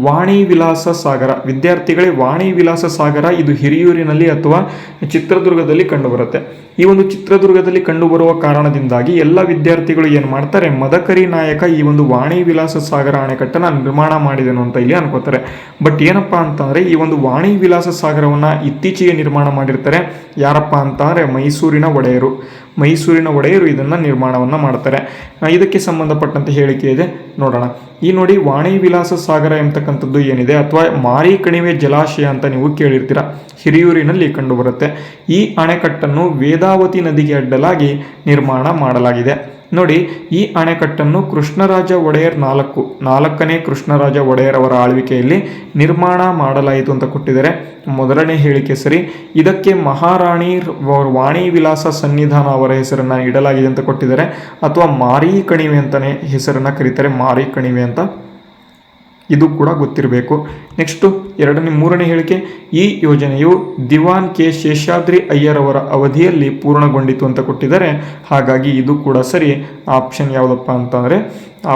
ವಾಣಿ ವಿಲಾಸ ಸಾಗರ. ವಿದ್ಯಾರ್ಥಿಗಳೇ, ವಾಣಿ ವಿಲಾಸ ಸಾಗರ ಇದು ಹಿರಿಯೂರಿನಲ್ಲಿ ಅಥವಾ ಚಿತ್ರದುರ್ಗದಲ್ಲಿ ಕಂಡುಬರುತ್ತೆ. ಈ ಒಂದು ಚಿತ್ರದುರ್ಗದಲ್ಲಿ ಕಂಡುಬರುವ ಕಾರಣದಿಂದಾಗಿ ಎಲ್ಲ ವಿದ್ಯಾರ್ಥಿಗಳು ಏನು ಮಾಡ್ತಾರೆ, ಮದಕರಿ ನಾಯಕ ಈ ಒಂದು ವಾಣಿ ವಿಲಾಸ ಸಾಗರ ಅಣೆಕಟ್ಟನ್ನು ನಿರ್ಮಾಣ ಮಾಡಿದನು ಅಂತ ಇಲ್ಲಿ ಅನ್ಕೋತಾರೆ. ಬಟ್ ಏನಪ್ಪ ಅಂತಂದರೆ ಈ ಒಂದು ವಾಣಿ ವಿಲಾಸ ಸಾಗರವನ್ನು ಇತ್ತೀಚೆಗೆ ನಿರ್ಮಾಣ ಮಾಡಿರ್ತಾರೆ. ಯಾರಪ್ಪ ಅಂತಂದರೆ ಮೈಸೂರಿನ ಒಡೆಯರು ಇದನ್ನು ನಿರ್ಮಾಣವನ್ನು ಮಾಡ್ತಾರೆ. ಇದಕ್ಕೆ ಸಂಬಂಧಪಟ್ಟಂತೆ ಹೇಳಿಕೆ ಇದೆ, ನೋಡೋಣ. ಈ ನೋಡಿ, ವಾಣಿ ವಿಲಾಸ ಸಾಗರ ಎಂಬತಕ್ಕಂಥದ್ದು ಏನಿದೆ ಅಥವಾ ಮಾರಿ ಕಣಿವೆ ಜಲಾಶಯ ಅಂತ ನೀವು ಕೇಳಿರ್ತೀರ, ಹಿರಿಯೂರಿನಲ್ಲಿ ಕಂಡುಬರುತ್ತೆ. ಈ ಅಣೆಕಟ್ಟನ್ನು ವೇದಾವತಿ ನದಿಗೆ ಅಡ್ಡಲಾಗಿ ನಿರ್ಮಾಣ ಮಾಡಲಾಗಿದೆ. ನೋಡಿ, ಈ ಅಣೆಕಟ್ಟನ್ನು ಕೃಷ್ಣರಾಜ ಒಡೆಯರ್ ನಾಲ್ಕನೇ ಕೃಷ್ಣರಾಜ ಒಡೆಯರ್ ಅವರ ಆಳ್ವಿಕೆಯಲ್ಲಿ ನಿರ್ಮಾಣ ಮಾಡಲಾಯಿತು ಅಂತ ಕೊಟ್ಟಿದ್ದಾರೆ. ಮೊದಲನೇ ಹೇಳಿಕೆ ಸರಿ. ಇದಕ್ಕೆ ಮಹಾರಾಣಿ ವಾಣಿ ವಿಲಾಸ ಸನ್ನಿಧಾನ ಅವರ ಹೆಸರನ್ನು ಇಡಲಾಗಿದೆ ಅಂತ ಕೊಟ್ಟಿದ್ದಾರೆ, ಅಥವಾ ಮಾರಿ ಕಣಿವೆ ಅಂತಲೇ ಹೆಸರನ್ನು ಕರೀತಾರೆ, ಮಾರಿ ಕಣಿವೆ ಅಂತ. ಇದು ಕೂಡ ಗೊತ್ತಿರಬೇಕು. ನೆಕ್ಸ್ಟು ಮೂರನೇ ಹೇಳಿಕೆ, ಈ ಯೋಜನೆಯು ದಿವಾನ್ ಕೆ ಶೇಷಾದ್ರಿ ಅಯ್ಯರ್ ಅವರ ಅವಧಿಯಲ್ಲಿ ಪೂರ್ಣಗೊಂಡಿತು ಅಂತ ಕೊಟ್ಟಿದ್ದಾರೆ. ಹಾಗಾಗಿ ಇದು ಕೂಡ ಸರಿ. ಆಪ್ಷನ್ ಯಾವುದಪ್ಪ ಅಂತಂದರೆ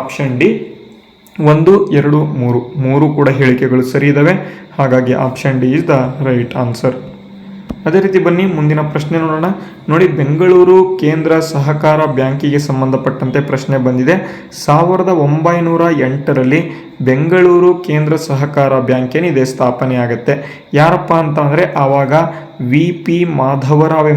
ಆಪ್ಷನ್ ಡಿ 1, 2, 3 ಕೂಡ ಹೇಳಿಕೆಗಳು ಸರಿ ಇದ್ದಾವೆ. ಹಾಗಾಗಿ option d is the right answer. ಅದೇ ರೀತಿ ಬನ್ನಿ ಮುಂದಿನ ಪ್ರಶ್ನೆ ನೋಡೋಣ. ನೋಡಿ, ಬೆಂಗಳೂರು ಕೇಂದ್ರ ಸಹಕಾರ ಬ್ಯಾಂಕಿಗೆ ಸಂಬಂಧಪಟ್ಟಂತೆ ಪ್ರಶ್ನೆ ಬಂದಿದೆ. 1908ರಲ್ಲಿ ಬೆಂಗಳೂರು ಕೇಂದ್ರ ಸಹಕಾರ ಬ್ಯಾಂಕ್ ಏನಿದೆ ಸ್ಥಾಪನೆ ಆಗುತ್ತೆ. ಯಾರಪ್ಪ ಅಂತ ಅಂದರೆ ಆವಾಗ ವಿ ಪಿ ಮಾಧವರಾವ್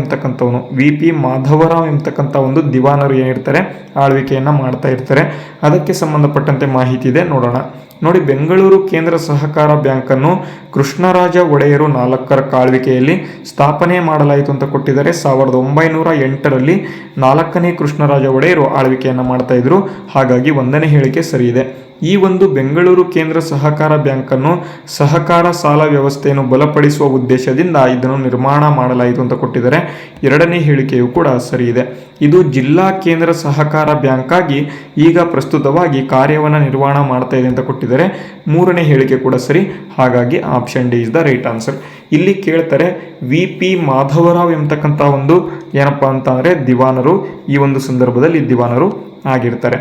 ಎಂಬತಕ್ಕಂಥ ಒಂದು ದಿವಾನರು ಏನಿರ್ತಾರೆ ಆಳ್ವಿಕೆಯನ್ನು ಮಾಡ್ತಾ ಇರ್ತಾರೆ. ಅದಕ್ಕೆ ಸಂಬಂಧಪಟ್ಟಂತೆ ಮಾಹಿತಿ ಇದೆ, ನೋಡೋಣ. ನೋಡಿ, ಬೆಂಗಳೂರು ಕೇಂದ್ರ ಸಹಕಾರ ಬ್ಯಾಂಕನ್ನು ಕೃಷ್ಣರಾಜ ಒಡೆಯರು 4ರ ಆಳ್ವಿಕೆಯಲ್ಲಿ ಸ್ಥಾಪನೆ ಮಾಡಲಾಯಿತು ಅಂತ ಕೊಟ್ಟಿದ್ದಾರೆ. 1908ರಲ್ಲಿ 4ನೇ ಕೃಷ್ಣರಾಜ ಒಡೆಯರು ಆಳ್ವಿಕೆಯನ್ನು ಮಾಡ್ತಾ ಇದ್ರು. ಹಾಗಾಗಿ 1ನೇ ಹೇಳಿಕೆ ಸರಿ ಇದೆ. ಈ ಒಂದು ಬೆಂಗಳೂರು ಕೇಂದ್ರ ಸಹಕಾರ ಬ್ಯಾಂಕನ್ನು ಸಹಕಾರ ಸಾಲ ವ್ಯವಸ್ಥೆಯನ್ನು ಬಲಪಡಿಸುವ ಉದ್ದೇಶದಿಂದ ಇದನ್ನು ನಿರ್ಮಾಣ ಮಾಡಲಾಯಿತು ಅಂತ ಕೊಟ್ಟಿದ್ದಾರೆ. 2ನೇ ಹೇಳಿಕೆಯು ಕೂಡ ಸರಿ ಇದೆ. ಇದು ಜಿಲ್ಲಾ ಕೇಂದ್ರ ಸಹಕಾರ ಬ್ಯಾಂಕ್ ಆಗಿ ಈಗ ಪ್ರಸ್ತುತವಾಗಿ ಕಾರ್ಯವನ್ನು ನಿರ್ವಹಣೆ ಮಾಡ್ತಾ ಇದೆ ಅಂತ ಕೊಟ್ಟಿದ್ದಾರೆ. 3ನೇ ಹೇಳಿಕೆ ಕೂಡ ಸರಿ. ಹಾಗಾಗಿ option d is the right answer. ಇಲ್ಲಿ ಕೇಳ್ತಾರೆ ವಿ ಪಿ ಮಾಧವರಾವ್ ಎಂಬತಕ್ಕಂಥ ಒಂದು ಏನಪ್ಪಾ ಅಂತ ಅಂದರೆ ದಿವಾನರು, ಈ ಒಂದು ಸಂದರ್ಭದಲ್ಲಿ ದಿವಾನರು ಆಗಿರ್ತಾರೆ.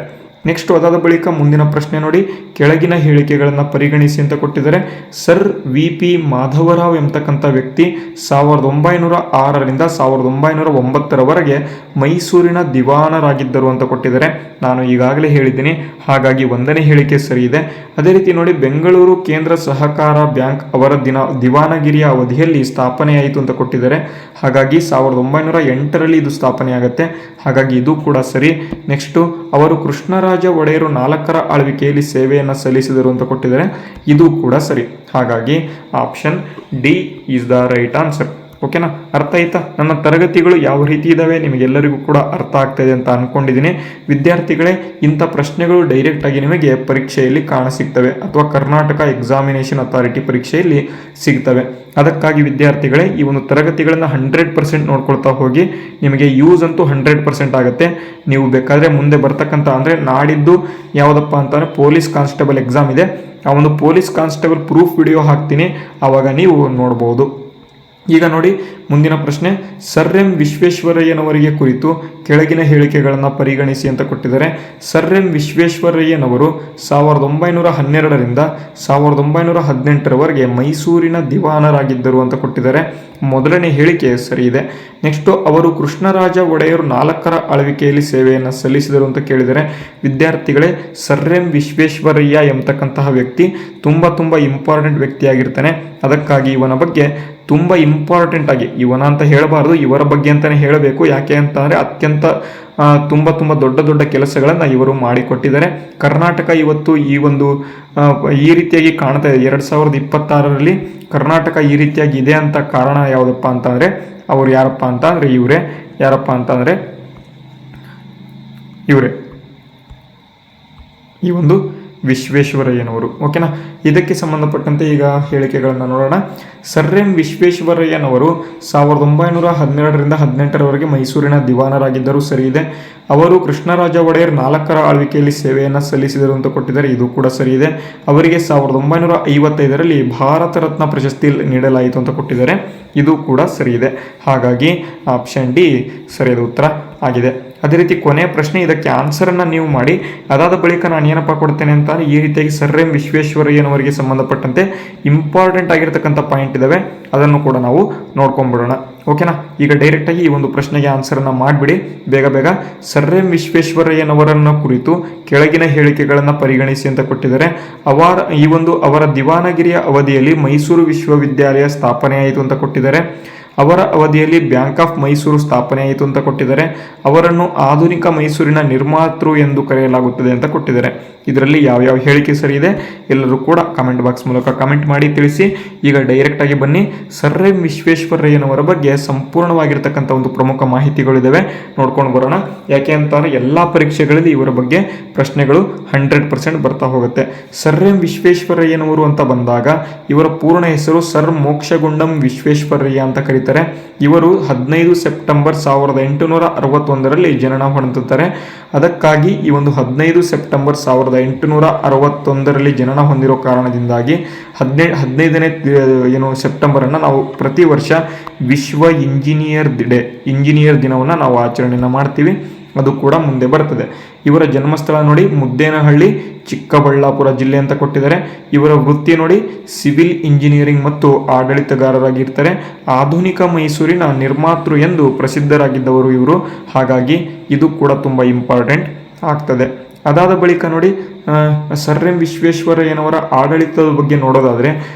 ನೆಕ್ಸ್ಟ್ ಅದಾದ ಬಳಿಕ ಮುಂದಿನ ಪ್ರಶ್ನೆ ನೋಡಿ, ಕೆಳಗಿನ ಹೇಳಿಕೆಗಳನ್ನು ಪರಿಗಣಿಸಿ ಅಂತ ಕೊಟ್ಟಿದ್ದಾರೆ. ಸರ್ ವಿ ಪಿ ಮಾಧವರಾವ್ ಎಂಬತಕ್ಕಂಥ ವ್ಯಕ್ತಿ 1906ರಿಂದ 1909ರವರೆಗೆ ಮೈಸೂರಿನ ದಿವಾನರಾಗಿದ್ದರು ಅಂತ ಕೊಟ್ಟಿದ್ದಾರೆ. ನಾನು ಈಗಾಗಲೇ ಹೇಳಿದ್ದೀನಿ, ಹಾಗಾಗಿ 1ನೇ ಹೇಳಿಕೆ ಸರಿ ಇದೆ. ಅದೇ ರೀತಿ ನೋಡಿ, ಬೆಂಗಳೂರು ಕೇಂದ್ರ ಸಹಕಾರ ಬ್ಯಾಂಕ್ ಅವರ ದಿವಾನಗಿರಿಯ ಅವಧಿಯಲ್ಲಿ ಸ್ಥಾಪನೆಯಾಯಿತು ಅಂತ ಕೊಟ್ಟಿದ್ದಾರೆ. ಹಾಗಾಗಿ 1908ರಲ್ಲಿ ಇದು ಸ್ಥಾಪನೆ ಆಗುತ್ತೆ. ಹಾಗಾಗಿ ಇದು ಕೂಡ ಸರಿ. ನೆಕ್ಸ್ಟು ಅವರು ಕೃಷ್ಣರಾಜ ಒಡೆಯರು 4ರ ಆಳ್ವಿಕೆಯಲ್ಲಿ ಸೇವೆಯನ್ನು ಸಲ್ಲಿಸಿದರು ಅಂತ ಕೊಟ್ಟಿದ್ದಾರೆ. ಇದು ಕೂಡ ಸರಿ. ಹಾಗಾಗಿ option D is the right answer. ಓಕೆನಾ? ಅರ್ಥ ಆಯ್ತಾ? ನನ್ನ ತರಗತಿಗಳು ಯಾವ ರೀತಿ ಇದ್ದಾವೆ ನಿಮಗೆಲ್ಲರಿಗೂ ಕೂಡ ಅರ್ಥ ಆಗ್ತಾ ಇದೆ ಅಂತ ಅಂದ್ಕೊಂಡಿದ್ದೀನಿ. ವಿದ್ಯಾರ್ಥಿಗಳೇ, ಇಂಥ ಪ್ರಶ್ನೆಗಳು ಡೈರೆಕ್ಟಾಗಿ ನಿಮಗೆ ಪರೀಕ್ಷೆಯಲ್ಲಿ ಕಾಣಸಿಗ್ತವೆ ಅಥವಾ ಕರ್ನಾಟಕ ಎಕ್ಸಾಮಿನೇಷನ್ ಅಥಾರಿಟಿ ಪರೀಕ್ಷೆಯಲ್ಲಿ ಸಿಗ್ತವೆ. ಅದಕ್ಕಾಗಿ ವಿದ್ಯಾರ್ಥಿಗಳೇ, ಈ ಒಂದು ತರಗತಿಗಳನ್ನು 100% ನೋಡ್ಕೊಳ್ತಾ ಹೋಗಿ. ನಿಮಗೆ ಯೂಸ್ ಅಂತೂ 100% ಆಗುತ್ತೆ. ನೀವು ಬೇಕಾದರೆ ಮುಂದೆ ಬರ್ತಕ್ಕಂಥ ಅಂದರೆ ನಾಡಿದ್ದು ಯಾವುದಪ್ಪ ಅಂತಂದರೆ ಪೊಲೀಸ್ ಕಾನ್ಸ್ಟೇಬಲ್ ಎಕ್ಸಾಮ್ ಇದೆ, ಆ ಒಂದು ಪೊಲೀಸ್ ಕಾನ್ಸ್ಟೇಬಲ್ ಪ್ರೂಫ್ ವಿಡಿಯೋ ಹಾಕ್ತೀನಿ, ಆವಾಗ ನೀವು ನೋಡ್ಬೋದು. ಈಗ ನೋಡಿ, ಮುಂದಿನ ಪ್ರಶ್ನೆ, ಸರ್ ಎಂ ವಿಶ್ವೇಶ್ವರಯ್ಯನವರಿಗೆ ಕುರಿತು ಕೆಳಗಿನ ಹೇಳಿಕೆಗಳನ್ನು ಪರಿಗಣಿಸಿ ಅಂತ ಕೊಟ್ಟಿದ್ದಾರೆ. ಸರ್ ಎಂ ವಿಶ್ವೇಶ್ವರಯ್ಯನವರು 1912ರಿಂದ 1918ರವರೆಗೆ ಮೈಸೂರಿನ ದಿವಾನರಾಗಿದ್ದರು ಅಂತ ಕೊಟ್ಟಿದ್ದಾರೆ. ಮೊದಲನೇ ಹೇಳಿಕೆ ಸರಿ ಇದೆ. ನೆಕ್ಸ್ಟ್, ಅವರು ಕೃಷ್ಣರಾಜ ಒಡೆಯರು 4ರ ಆಳ್ವಿಕೆಯಲ್ಲಿ ಸೇವೆಯನ್ನು ಸಲ್ಲಿಸಿದರು ಅಂತ ಕೇಳಿದರೆ, ವಿದ್ಯಾರ್ಥಿಗಳೇ, ಸರ್ ಎಂ ವಿಶ್ವೇಶ್ವರಯ್ಯ ಎಂಬತಕ್ಕಂತಹ ವ್ಯಕ್ತಿ ತುಂಬ ಇಂಪಾರ್ಟೆಂಟ್ ವ್ಯಕ್ತಿಯಾಗಿರ್ತಾನೆ. ಅದಕ್ಕಾಗಿ ಇವನ ಬಗ್ಗೆ ತುಂಬ ಇಂಪಾರ್ಟೆಂಟ್ ಆಗಿ, ಇವನ ಅಂತ ಹೇಳಬಾರ್ದು, ಇವರ ಬಗ್ಗೆ ಅಂತಲೇ ಹೇಳಬೇಕು. ಯಾಕೆ ಅಂತಂದರೆ ಅತ್ಯಂತ ತುಂಬ ದೊಡ್ಡ ಕೆಲಸಗಳನ್ನು ಇವರು ಮಾಡಿಕೊಟ್ಟಿದ್ದಾರೆ. ಕರ್ನಾಟಕ ಇವತ್ತು ಈ ರೀತಿಯಾಗಿ ಕಾಣ್ತಾ ಇದೆ. 2026ರಲ್ಲಿ ಕರ್ನಾಟಕ ಈ ರೀತಿಯಾಗಿ ಇದೆ ಅಂತ ಕಾರಣ ಯಾವುದಪ್ಪ ಅಂತಂದರೆ ಅವರು ಯಾರಪ್ಪ ಅಂತಂದರೆ ಇವರೇ ಈ ಒಂದು ವಿಶ್ವೇಶ್ವರಯ್ಯನವರು. ಓಕೆನಾ. ಇದಕ್ಕೆ ಸಂಬಂಧಪಟ್ಟಂತೆ ಈಗ ಹೇಳಿಕೆಗಳನ್ನು ನೋಡೋಣ. ಸರ್ ಎಂ ವಿಶ್ವೇಶ್ವರಯ್ಯನವರು 1912ರಿಂದ 18ರವರೆಗೆ ಮೈಸೂರಿನ ದಿವಾನರಾಗಿದ್ದರು. ಸರಿ ಇದೆ. ಅವರು ಕೃಷ್ಣರಾಜ ಒಡೆಯರ್ 4ರ ಆಳ್ವಿಕೆಯಲ್ಲಿ ಸೇವೆಯನ್ನು ಸಲ್ಲಿಸಿದರು ಅಂತ ಕೊಟ್ಟಿದ್ದಾರೆ. ಇದು ಕೂಡ ಸರಿ ಇದೆ. ಅವರಿಗೆ 1955ರಲ್ಲಿ ಭಾರತ ರತ್ನ ಪ್ರಶಸ್ತಿ ನೀಡಲಾಯಿತು ಅಂತ ಕೊಟ್ಟಿದ್ದಾರೆ. ಇದು ಕೂಡ ಸರಿ ಇದೆ. ಹಾಗಾಗಿ ಆಪ್ಷನ್ ಡಿ ಸರಿಯಾದ ಉತ್ತರ ಆಗಿದೆ. ಅದೇ ರೀತಿ ಕೊನೆಯ ಪ್ರಶ್ನೆ, ಇದಕ್ಕೆ ಆನ್ಸರನ್ನು ನೀವು ಮಾಡಿ. ಅದಾದ ಬಳಿಕ ನಾನು ಏನಪ್ಪ ಕೊಡ್ತೇನೆ ಅಂತ ಈ ರೀತಿಯಾಗಿ ಸರ್ ಎಂ ವಿಶ್ವೇಶ್ವರಯ್ಯನವರಿಗೆ ಸಂಬಂಧಪಟ್ಟಂತೆ ಇಂಪಾರ್ಟೆಂಟ್ ಆಗಿರತಕ್ಕಂಥ ಪಾಯಿಂಟ್ ಇದ್ದಾವೆ, ಅದನ್ನು ಕೂಡ ನಾವು ನೋಡ್ಕೊಂಡ್ಬಿಡೋಣ. ಓಕೆನಾ. ಈಗ ಡೈರೆಕ್ಟಾಗಿ ಈ ಒಂದು ಪ್ರಶ್ನೆಗೆ ಆನ್ಸರನ್ನು ಮಾಡಿಬಿಡಿ ಬೇಗ. ಸರ್ ಎಂ ವಿಶ್ವೇಶ್ವರಯ್ಯನವರನ್ನು ಕುರಿತು ಕೆಳಗಿನ ಹೇಳಿಕೆಗಳನ್ನು ಪರಿಗಣಿಸಿ ಅಂತ ಕೊಟ್ಟಿದ್ದಾರೆ. ಅವರ ದಿವಾನಗಿರಿಯ ಅವಧಿಯಲ್ಲಿ ಮೈಸೂರು ವಿಶ್ವವಿದ್ಯಾಲಯ ಸ್ಥಾಪನೆಯಾಯಿತು ಅಂತ ಕೊಟ್ಟಿದ್ದಾರೆ. ಅವರ ಅವಧಿಯಲ್ಲಿ ಬ್ಯಾಂಕ್ ಆಫ್ ಮೈಸೂರು ಸ್ಥಾಪನೆಯಾಯಿತು ಅಂತ ಕೊಟ್ಟಿದ್ದಾರೆ. ಅವರನ್ನು ಆಧುನಿಕ ಮೈಸೂರಿನ ನಿರ್ಮಾತೃ ಎಂದು ಕರೆಯಲಾಗುತ್ತದೆ ಅಂತ ಕೊಟ್ಟಿದ್ದಾರೆ. ಇದರಲ್ಲಿ ಯಾವ್ಯಾವ ಹೇಳಿಕೆ ಸರಿ ಇದೆ ಎಲ್ಲರೂ ಕೂಡ ಕಮೆಂಟ್ ಬಾಕ್ಸ್ ಮೂಲಕ ಕಮೆಂಟ್ ಮಾಡಿ ತಿಳಿಸಿ. ಈಗ ಡೈರೆಕ್ಟಾಗಿ ಬನ್ನಿ, ಸರ್ ಎಂ ವಿಶ್ವೇಶ್ವರಯ್ಯನವರ ಬಗ್ಗೆ ಸಂಪೂರ್ಣವಾಗಿರ್ತಕ್ಕಂಥ ಒಂದು ಪ್ರಮುಖ ಮಾಹಿತಿಗಳಿದ್ದಾವೆ, ನೋಡ್ಕೊಂಡು ಬರೋಣ. ಯಾಕೆ ಅಂತಂದರೆ ಎಲ್ಲ ಪರೀಕ್ಷೆಗಳಲ್ಲಿ ಇವರ ಬಗ್ಗೆ ಪ್ರಶ್ನೆಗಳು 100% ಬರ್ತಾ ಹೋಗುತ್ತೆ. ಸರ್ ಎಂ ವಿಶ್ವೇಶ್ವರಯ್ಯನವರು ಅಂತ ಬಂದಾಗ ಇವರ ಪೂರ್ಣ ಹೆಸರು ಸರ್ ಮೋಕ್ಷಗುಂಡಂ ವಿಶ್ವೇಶ್ವರಯ್ಯ ಅಂತ ಕರೀತಾರೆ. ಇವರು 15 ಸೆಪ್ಟೆಂಬರ್ 1861ರಲ್ಲಿ ಜನನ ಹೊಂದುತ್ತಾರೆ. ಅದಕ್ಕಾಗಿ ಈ ಒಂದು 15 ಸೆಪ್ಟೆಂಬರ್ 1861ರಲ್ಲಿ ಜನನ ಹೊಂದಿರೋ ಕಾರಣದಿಂದಾಗಿ 15ನೇ ಸೆಪ್ಟೆಂಬರನ್ನು ನಾವು ಪ್ರತಿ ವರ್ಷ ವಿಶ್ವ ಇಂಜಿನಿಯರ್ ದಿನವನ್ನು ನಾವು ಆಚರಣೆಯನ್ನು ಮಾಡ್ತೀವಿ. ಅದು ಕೂಡ ಮುಂದೆ ಬರ್ತದೆ. ಇವರ ಜನ್ಮಸ್ಥಳ ನೋಡಿ ಮುದ್ದೇನಹಳ್ಳಿ, ಚಿಕ್ಕಬಳ್ಳಾಪುರ ಜಿಲ್ಲೆ ಅಂತ ಕೊಟ್ಟಿದ್ದಾರೆ. ಇವರ ವೃತ್ತಿ ನೋಡಿ ಸಿವಿಲ್ ಇಂಜಿನಿಯರಿಂಗ್ ಮತ್ತು ಆಡಳಿತಗಾರರಾಗಿರ್ತಾರೆ. ಆಧುನಿಕ ಮೈಸೂರಿನ ನಿರ್ಮಾತೃ ಎಂದು ಪ್ರಸಿದ್ಧರಾಗಿದ್ದವರು ಇವರು. ಹಾಗಾಗಿ ಇದು ಕೂಡ ತುಂಬ ಇಂಪಾರ್ಟೆಂಟ್ ಆಗ್ತದೆ. ಅದಾದ ಬಳಿಕ ನೋಡಿ ಸರ್ ಎಂ ವಿಶ್ವೇಶ್ವರಯ್ಯನವರ ಆಡಳಿತದ ಬಗ್ಗೆ ನೋಡೋದಾದರೆ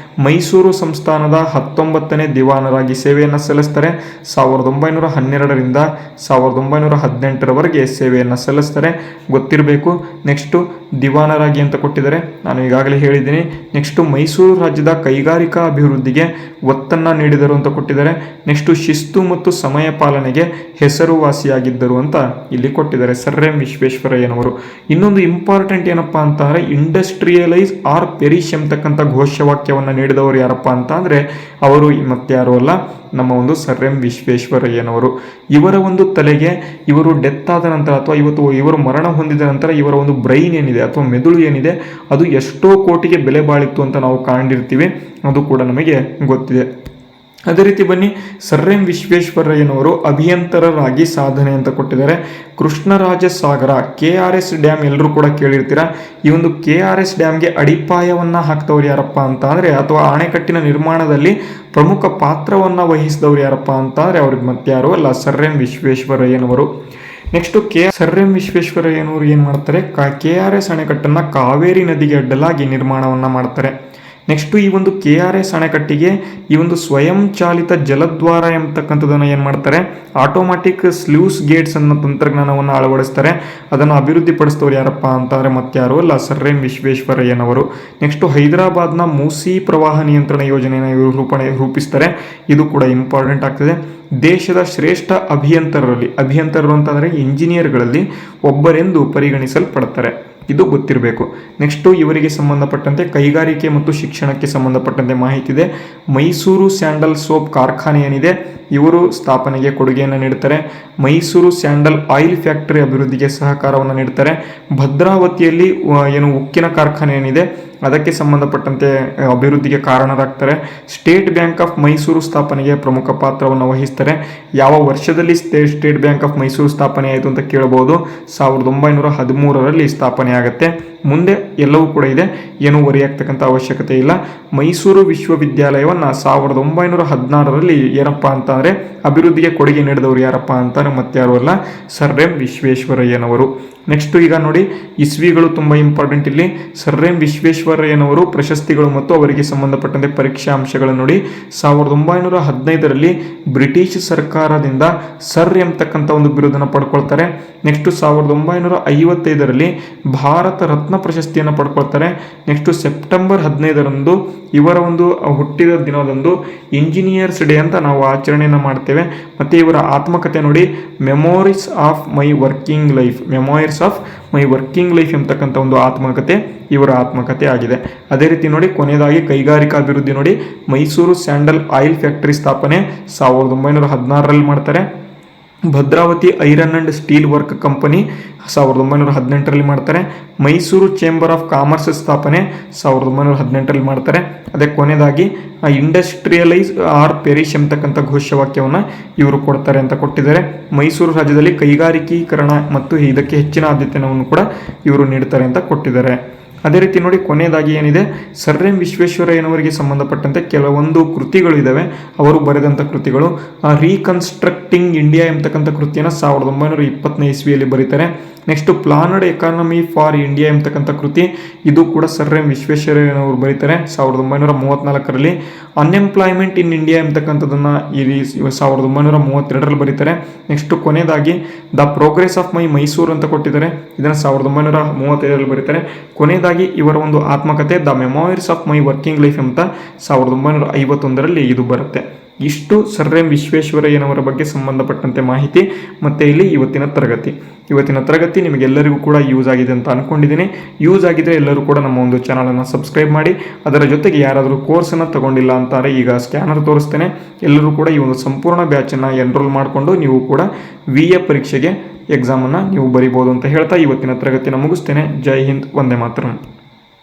ಮೈಸೂರು ಸಂಸ್ಥಾನದ 19ನೇ ದಿವಾನರಾಗಿ ಸೇವೆಯನ್ನು ಸಲ್ಲಿಸ್ತಾರೆ. 1912ರಿಂದ 1918ರವರೆಗೆ ಸೇವೆಯನ್ನು ಸಲ್ಲಿಸ್ತಾರೆ, ಗೊತ್ತಿರಬೇಕು. ನೆಕ್ಸ್ಟು ದಿವಾನರಾಗಿ ಅಂತ ಕೊಟ್ಟಿದ್ದಾರೆ, ನಾನು ಈಗಾಗಲೇ ಹೇಳಿದ್ದೀನಿ. ನೆಕ್ಸ್ಟು ಮೈಸೂರು ರಾಜ್ಯದ ಕೈಗಾರಿಕಾ ಅಭಿವೃದ್ಧಿಗೆ ಒತ್ತನ್ನು ನೀಡಿದರು ಅಂತ ಕೊಟ್ಟಿದ್ದಾರೆ. ನೆಕ್ಸ್ಟು ಶಿಸ್ತು ಮತ್ತು ಸಮಯ ಪಾಲನೆಗೆ ಹೆಸರುವಾಸಿಯಾಗಿದ್ದರು ಅಂತ ಇಲ್ಲಿ ಕೊಟ್ಟಿದ್ದಾರೆ ಸರ್ ಎಂ ವಿಶ್ವೇಶ್ವರಯ್ಯನವರು. ಇನ್ನೊಂದು ಇಂಪಾರ್ಟೆಂಟ್ ಏನಪ್ಪ ಅಂತಂದರೆ ಇಂಡಸ್ಟ್ರಿಯಲೈಸ್ ಆರ್ ಪೆರಿಶ್ ಎಂಬತಕ್ಕಂಥ ಘೋಷವಾಕ್ಯವನ್ನು ನೀಡಿದವರು ಯಾರಪ್ಪ ಅಂತ ಅಂದರೆ ಅವರು ಮತ್ತಾರು ಅಲ್ಲ, ನಮ್ಮ ಒಂದು ಸರ್ ಎಂ ವಿಶ್ವೇಶ್ವರಯ್ಯನವರು. ಇವರ ಒಂದು ತಲೆಗೆ ಇವರು ಡೆತ್ ಆದ ನಂತರ ಅಥವಾ ಇವರು ಮರಣ ಹೊಂದಿದ ನಂತರ ಇವರ ಒಂದು ಬ್ರೈನ್ ಏನಿದೆ ಅಥವಾ ಮೆದುಳು ಏನಿದೆ ಅದು ಎಷ್ಟೋ ಕೋಟಿಗೆ ಬೆಲೆ ಬಾಳಿತ್ತು ಅಂತ ನಾವು ಕಂಡಿರ್ತೀವಿ, ಅದು ಕೂಡ ನಮಗೆ ಗೊತ್ತಿದೆ. ಅದೇ ರೀತಿ ಬನ್ನಿ, ಸರ್ ಎಂ ವಿಶ್ವೇಶ್ವರಯ್ಯನವರು ಅಭಿಯಂತರರಾಗಿ ಸಾಧನೆ ಅಂತ ಕೊಟ್ಟಿದ್ದಾರೆ. ಕೃಷ್ಣರಾಜ ಸಾಗರ KRS ಡ್ಯಾಮ್ ಎಲ್ಲರೂ ಕೂಡ ಕೇಳಿರ್ತೀರ. ಈ ಒಂದು KRS ಡ್ಯಾಮ್ಗೆ ಅಡಿಪಾಯವನ್ನು ಹಾಕ್ದವ್ರು ಯಾರಪ್ಪ ಅಂತ ಅಂದರೆ ಅಥವಾ ಅಣೆಕಟ್ಟಿನ ನಿರ್ಮಾಣದಲ್ಲಿ ಪ್ರಮುಖ ಪಾತ್ರವನ್ನು ವಹಿಸಿದವರು ಯಾರಪ್ಪ ಅಂತ ಅಂದರೆ ಅವ್ರಿಗೆ ಮತ್ತಾರು ಅಲ್ಲ, ಸರ್ ಎಂ ವಿಶ್ವೇಶ್ವರಯ್ಯನವರು. ನೆಕ್ಸ್ಟು ಸರ್ ಎಂ ವಿಶ್ವೇಶ್ವರಯ್ಯನವರು ಏನು ಮಾಡ್ತಾರೆ, KRS ಅಣೆಕಟ್ಟನ್ನು ಕಾವೇರಿ ನದಿಗೆ ಅಡ್ಡಲಾಗಿ ನಿರ್ಮಾಣವನ್ನು ಮಾಡ್ತಾರೆ. ನೆಕ್ಸ್ಟು ಈ ಒಂದು KRS ಅಣೆಕಟ್ಟಿಗೆ ಈ ಒಂದು ಸ್ವಯಂ ಚಾಲಿತ ಜಲದ್ವಾರ ಎಂಬತಕ್ಕಂಥದ್ದನ್ನು ಏನು ಮಾಡ್ತಾರೆ, ಆಟೋಮ್ಯಾಟಿಕ್ ಸ್ಲೂಸ್ ಗೇಟ್ಸ್ ಅನ್ನೋ ತಂತ್ರಜ್ಞಾನವನ್ನು ಅಳವಡಿಸ್ತಾರೆ. ಅದನ್ನು ಅಭಿವೃದ್ಧಿಪಡಿಸಿದವರು ಯಾರಪ್ಪ ಅಂತಂದರೆ ಮತ್ತಾರು ಅಲ್ಲ, ಸರ್ ಎಂ ವಿಶ್ವೇಶ್ವರಯ್ಯನವರು. ನೆಕ್ಸ್ಟು ಹೈದರಾಬಾದ್ನ ಮೂಸಿ ಪ್ರವಾಹ ನಿಯಂತ್ರಣ ಯೋಜನೆಯನ್ನು ಇವರು ರೂಪಿಸ್ತಾರೆ. ಇದು ಕೂಡ ಇಂಪಾರ್ಟೆಂಟ್ ಆಗ್ತದೆ. ದೇಶದ ಶ್ರೇಷ್ಠ ಅಭಿಯಂತರರು ಅಂತಂದರೆ ಇಂಜಿನಿಯರ್ಗಳಲ್ಲಿ ಒಬ್ಬರೆಂದು ಪರಿಗಣಿಸಲ್ಪಡ್ತಾರೆ, ಇದು ಗೊತ್ತಿರಬೇಕು. ನೆಕ್ಸ್ಟು ಇವರಿಗೆ ಸಂಬಂಧಪಟ್ಟಂತೆ ಕೈಗಾರಿಕೆ ಮತ್ತು ಶಿಕ್ಷಣಕ್ಕೆ ಸಂಬಂಧಪಟ್ಟಂತೆ ಮಾಹಿತಿ ಇದೆ. ಮೈಸೂರು ಸ್ಯಾಂಡಲ್ ಸೋಪ್ ಕಾರ್ಖಾನೆ ಏನಿದೆ ಇವರು ಸ್ಥಾಪನೆಗೆ ಕೊಡುಗೆಯನ್ನು ನೀಡ್ತಾರೆ. ಮೈಸೂರು ಸ್ಯಾಂಡಲ್ ಆಯಿಲ್ ಫ್ಯಾಕ್ಟರಿ ಅಭಿವೃದ್ಧಿಗೆ ಸಹಕಾರವನ್ನು ನೀಡ್ತಾರೆ. ಭದ್ರಾವತಿಯಲ್ಲಿ ಉಕ್ಕಿನ ಕಾರ್ಖಾನೆ ಏನಿದೆ ಅದಕ್ಕೆ ಸಂಬಂಧಪಟ್ಟಂತೆ ಅಭಿವೃದ್ಧಿಗೆ ಕಾರಣರಾಗ್ತಾರೆ. ಸ್ಟೇಟ್ ಬ್ಯಾಂಕ್ ಆಫ್ ಮೈಸೂರು ಸ್ಥಾಪನೆಗೆ ಪ್ರಮುಖ ಪಾತ್ರವನ್ನು ವಹಿಸ್ತಾರೆ. ಯಾವ ವರ್ಷದಲ್ಲಿ ಸ್ಟೇಟ್ ಬ್ಯಾಂಕ್ ಆಫ್ ಮೈಸೂರು ಸ್ಥಾಪನೆ ಆಯಿತು ಅಂತ ಕೇಳಬಹುದು. 1913ರಲ್ಲಿ ಸ್ಥಾಪನೆ ಆಗುತ್ತೆ. ಮುಂದೆ ಎಲ್ಲವೂ ಕೂಡ ಇದೆ, ಏನೂ ವರಿಯಾಗ್ತಕ್ಕಂಥ ಅವಶ್ಯಕತೆ ಇಲ್ಲ. ಮೈಸೂರು ವಿಶ್ವವಿದ್ಯಾಲಯವನ್ನು 1916ರಲ್ಲಿ ಏನಪ್ಪ ಅಂತಂದರೆ ಅಭಿವೃದ್ಧಿಗೆ ಕೊಡುಗೆ ನೀಡಿದವರು ಯಾರಪ್ಪ ಅಂತಾರೆ, ಮತ್ತಾರು ಅಲ್ಲ, ಸರ್ ಎಂ ವಿಶ್ವೇಶ್ವರಯ್ಯನವರು. ನೆಕ್ಸ್ಟ್ ಈಗ ನೋಡಿ, ಇಸ್ವಿಗಳು ತುಂಬ ಇಂಪಾರ್ಟೆಂಟ್ ಇಲ್ಲಿ. ಸರ್ ಎಂ ವಿಶ್ವೇಶ್ವರಯ್ಯನವರು ಪ್ರಶಸ್ತಿಗಳು ಮತ್ತು ಅವರಿಗೆ ಸಂಬಂಧಪಟ್ಟಂತೆ ಪರೀಕ್ಷಾ ಅಂಶಗಳನ್ನು ನೋಡಿ. 1915ರಲ್ಲಿ ಬ್ರಿಟಿಷ್ ಸರ್ಕಾರದಿಂದ ಸರ್ ಎಂಬತಕ್ಕಂಥ ಒಂದು ಬಿರುದನ್ನು ಪಡ್ಕೊಳ್ತಾರೆ. ನೆಕ್ಸ್ಟ್ 1955ರಲ್ಲಿ ಭಾರತ ರತ್ನ ಪ್ರಶಸ್ತಿಯನ್ನು ಪಡ್ಕೊಳ್ತಾರೆ. ನೆಕ್ಸ್ಟ್ ಸೆಪ್ಟೆಂಬರ್ 15ರಂದು ಇವರ ಒಂದು ಹುಟ್ಟಿದ ದಿನದಂದು ಇಂಜಿನಿಯರ್ಸ್ ಡೇ ಅಂತ ನಾವು ಆಚರಣೆಯನ್ನು ಮಾಡ್ತೇವೆ. ಮತ್ತು ಇವರ ಆತ್ಮಕಥೆ ನೋಡಿ, memories of my working life, memories of my working life ಎಂಬತಕ್ಕಂಥ ಒಂದು ಆತ್ಮಕಥೆ ಇವರ ಆತ್ಮಕಥೆ ಆಗಿದೆ. ಅದೇ ರೀತಿ ನೋಡಿ, ಕೊನೆಯದಾಗಿ ಕೈಗಾರಿಕಾ ಅಭಿವೃದ್ಧಿ ನೋಡಿ, ಮೈಸೂರು ಸ್ಯಾಂಡಲ್ ಆಯಿಲ್ ಫ್ಯಾಕ್ಟರಿ ಸ್ಥಾಪನೆ 1916ರಲ್ಲಿ ಮಾಡ್ತಾರೆ. Bhadravati iron and steel work company 1918ರಲ್ಲಿ ಮಾಡ್ತಾರೆ. ಮೈಸೂರು ಚೇಂಬರ್ ಆಫ್ ಕಾಮರ್ಸ್ ಸ್ಥಾಪನೆ 1918ರಲ್ಲಿ ಮಾಡ್ತಾರೆ. ಅದೇ ಕೊನೆಯದಾಗಿ ಇಂಡಸ್ಟ್ರಿಯಲೈಸ್ ಆರ್ ಪೆರಿಶ್ ಎಂಬತಕ್ಕಂಥ ಘೋಷವಾಕ್ಯವನ್ನು ಇವರು ಕೊಡ್ತಾರೆ ಅಂತ ಕೊಟ್ಟಿದ್ದಾರೆ. ಮೈಸೂರು ರಾಜ್ಯದಲ್ಲಿ ಕೈಗಾರಿಕೀಕರಣ ಮತ್ತು ಇದಕ್ಕೆ ಹೆಚ್ಚಿನ ಆದ್ಯತೆಯನ್ನು ಕೂಡ ಇವರು ನೀಡ್ತಾರೆ ಅಂತ ಕೊಟ್ಟಿದ್ದಾರೆ. ಅದೇ ರೀತಿ ನೋಡಿ, ಕೊನೆಯದಾಗಿ ಏನಿದೆ, ಸರ್ ಎಂ ವಿಶ್ವೇಶ್ವರಯ್ಯನವರಿಗೆ ಸಂಬಂಧಪಟ್ಟಂತೆ ಕೆಲವೊಂದು ಕೃತಿಗಳು ಇದ್ದಾವೆ. ಅವರು ಬರೆದಂಥ ಕೃತಿಗಳು ರೀಕನ್ಸ್ಟ್ರಕ್ಟಿಂಗ್ ಇಂಡಿಯಾ ಎಂಬತಕ್ಕಂಥ ಕೃತಿಯನ್ನು 1920ನೇ ಇಸ್ವಿಯಲ್ಲಿ ಬರೀತಾರೆ. Next planned economy for India ಎಂಬತಕ್ಕಂಥ ಕೃತಿ, ಇದು ಕೂಡ ಸರ್ ಎಂ ವಿಶ್ವೇಶ್ವರಯ್ಯನವರು ಬರೀತಾರೆ 1934ರಲ್ಲಿ. ಅನ್ಎಂಪ್ಲಾಯ್ಮೆಂಟ್ ಇನ್ ಇಂಡಿಯಾ ಎಂಬತಕ್ಕಂಥದ್ದನ್ನು 1932ರಲ್ಲಿ ಬರೀತಾರೆ. ನೆಕ್ಸ್ಟ್ ಕೊನೆಯದಾಗಿ the progress of my Mysuru ಅಂತ ಕೊಟ್ಟಿದ್ದಾರೆ, ಇದನ್ನು 1935ರಲ್ಲಿ ಬರೀತಾರೆ. ಕೊನೆಯದಾಗಿ ಇವರ ಒಂದು ಆತ್ಮಕಥೆ the memories of my working life ಅಂತ 1951ರಲ್ಲಿ ಇದು ಬರುತ್ತೆ. ಇಷ್ಟು ಸರ್ ಎಂ ವಿಶ್ವೇಶ್ವರಯ್ಯನವರ ಬಗ್ಗೆ ಸಂಬಂಧಪಟ್ಟಂತೆ ಮಾಹಿತಿ. ಮತ್ತು ಇಲ್ಲಿ ಇವತ್ತಿನ ತರಗತಿ ನಿಮಗೆಲ್ಲರಿಗೂ ಕೂಡ ಯೂಸ್ ಆಗಿದೆ ಅಂತ ಅಂದ್ಕೊಂಡಿದ್ದೀನಿ. ಯೂಸ್ ಆಗಿದ್ರೆ ಎಲ್ಲರೂ ಕೂಡ ನಮ್ಮ ಒಂದು ಚಾನಲನ್ನು ಸಬ್ಸ್ಕ್ರೈಬ್ ಮಾಡಿ. ಅದರ ಜೊತೆಗೆ ಯಾರಾದರೂ ಕೋರ್ಸನ್ನು ತಗೊಂಡಿಲ್ಲ ಅಂತಾರೆ, ಈಗ ಸ್ಕ್ಯಾನರ್ ತೋರಿಸ್ತೇನೆ, ಎಲ್ಲರೂ ಕೂಡ ಈ ಒಂದು ಸಂಪೂರ್ಣ ಬ್ಯಾಚನ್ನು ಎನ್ರೋಲ್ ಮಾಡಿಕೊಂಡು ನೀವು ಕೂಡ VA ಪರೀಕ್ಷೆಗೆ ಎಕ್ಸಾಮನ್ನು ನೀವು ಬರಿಬೋದು ಅಂತ ಹೇಳ್ತಾ ಇವತ್ತಿನ ತರಗತಿನ ಮುಗಿಸ್ತೇನೆ. ಜೈ ಹಿಂದ್, ವಂದೇ ಮಾತರಂ.